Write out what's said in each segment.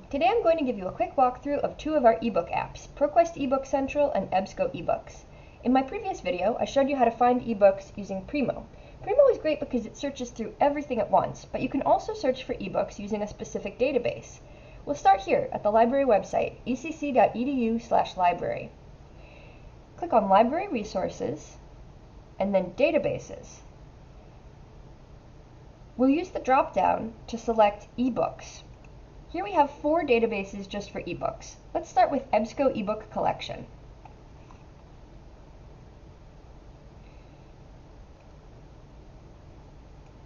Today I'm going to give you a quick walkthrough of two of our ebook apps, Proquest Ebook Central and EBSCO eBooks. In my previous video, I showed you how to find ebooks using Primo. Primo is great because it searches through everything at once, but you can also search for ebooks using a specific database. We'll start here at the library website, ecc.edu/library. Click on Library Resources, and then Databases. We'll use the drop-down to select eBooks. Here we have 4 databases just for ebooks. Let's start with EBSCO eBook Collection.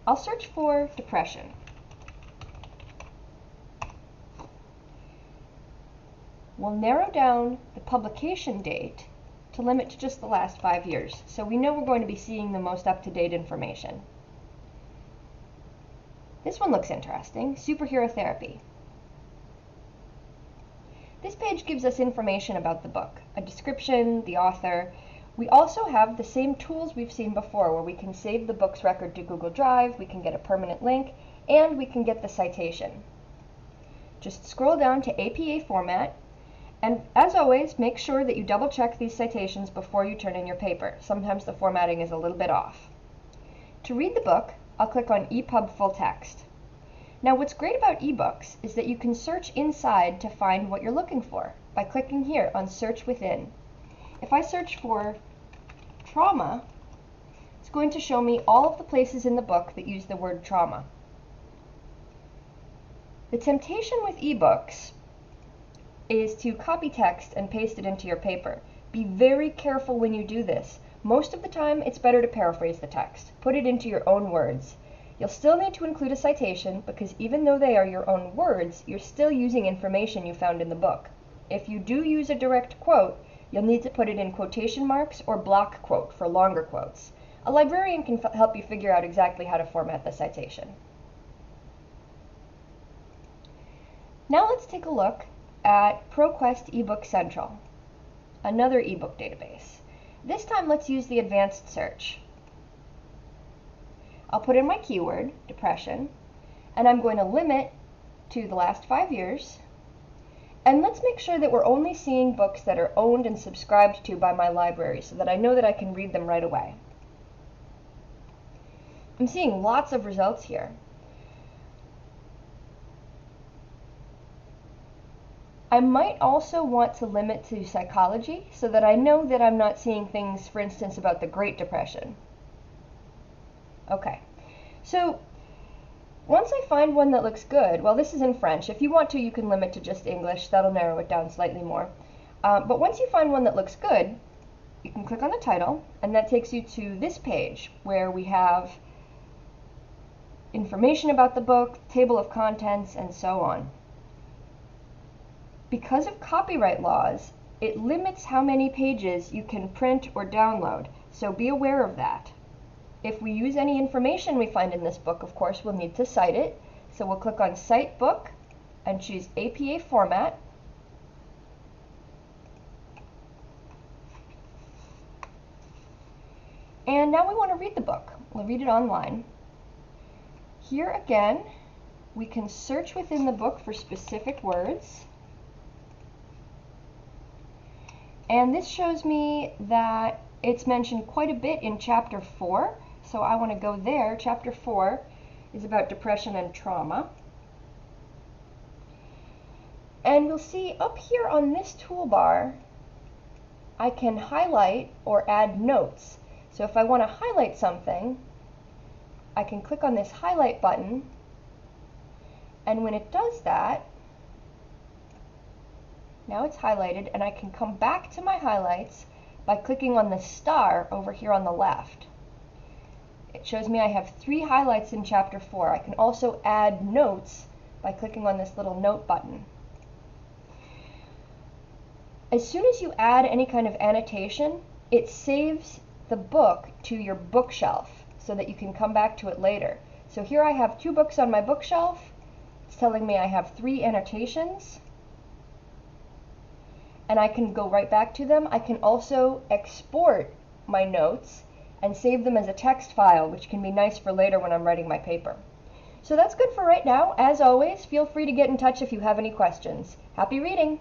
I'll search for depression. We'll narrow down the publication date to limit to just the last 5 years, so we know we're going to be seeing the most up-to-date information. This one looks interesting, Superhero Therapy. This page gives us information about the book, a description, the author. We also have the same tools we've seen before, where we can save the book's record to Google Drive, we can get a permanent link, and we can get the citation. Just scroll down to APA format, and as always, make sure that you double check these citations before you turn in your paper. Sometimes the formatting is a little bit off. To read the book, I'll click on EPUB Full Text. Now what's great about ebooks is that you can search inside to find what you're looking for by clicking here on Search Within. If I search for trauma, it's going to show me all of the places in the book that use the word trauma. The temptation with ebooks is to copy text and paste it into your paper. Be very careful when you do this. Most of the time, it's better to paraphrase the text. Put it into your own words. You'll still need to include a citation because even though they are your own words, you're still using information you found in the book. If you do use a direct quote, you'll need to put it in quotation marks or block quote for longer quotes. A librarian can help you figure out exactly how to format the citation. Now let's take a look at Proquest Ebook Central, another ebook database. This time let's use the advanced search. I'll put in my keyword, depression, and I'm going to limit to the last 5 years. And let's make sure that we're only seeing books that are owned and subscribed to by my library so that I know that I can read them right away. I'm seeing lots of results here. I might also want to limit to psychology so that I know that I'm not seeing things, for instance, about the Great Depression. Okay, so once I find one that looks good, well, this is in French. If you want to, you can limit to just English. That'll narrow it down slightly more. But once you find one that looks good, you can click on the title, and that takes you to this page where we have information about the book, table of contents, and so on. Because of copyright laws, it limits how many pages you can print or download, so be aware of that. If we use any information we find in this book, of course, we'll need to cite it. So we'll click on Cite Book and choose APA format. And now we want to read the book. We'll read it online. Here again, we can search within the book for specific words. And this shows me that it's mentioned quite a bit in Chapter 4. So I want to go there. Chapter 4 is about depression and trauma. And you'll see up here on this toolbar, I can highlight or add notes. So if I want to highlight something, I can click on this highlight button. And when it does that, now it's highlighted, and I can come back to my highlights by clicking on the star over here on the left. It shows me I have 3 highlights in Chapter 4. I can also add notes by clicking on this little note button. As soon as you add any kind of annotation, it saves the book to your bookshelf so that you can come back to it later. So here I have 2 books on my bookshelf. It's telling me I have 3 annotations. And I can go right back to them. I can also export my notes and save them as a text file, which can be nice for later when I'm writing my paper. So that's good for right now. As always, feel free to get in touch if you have any questions. Happy reading!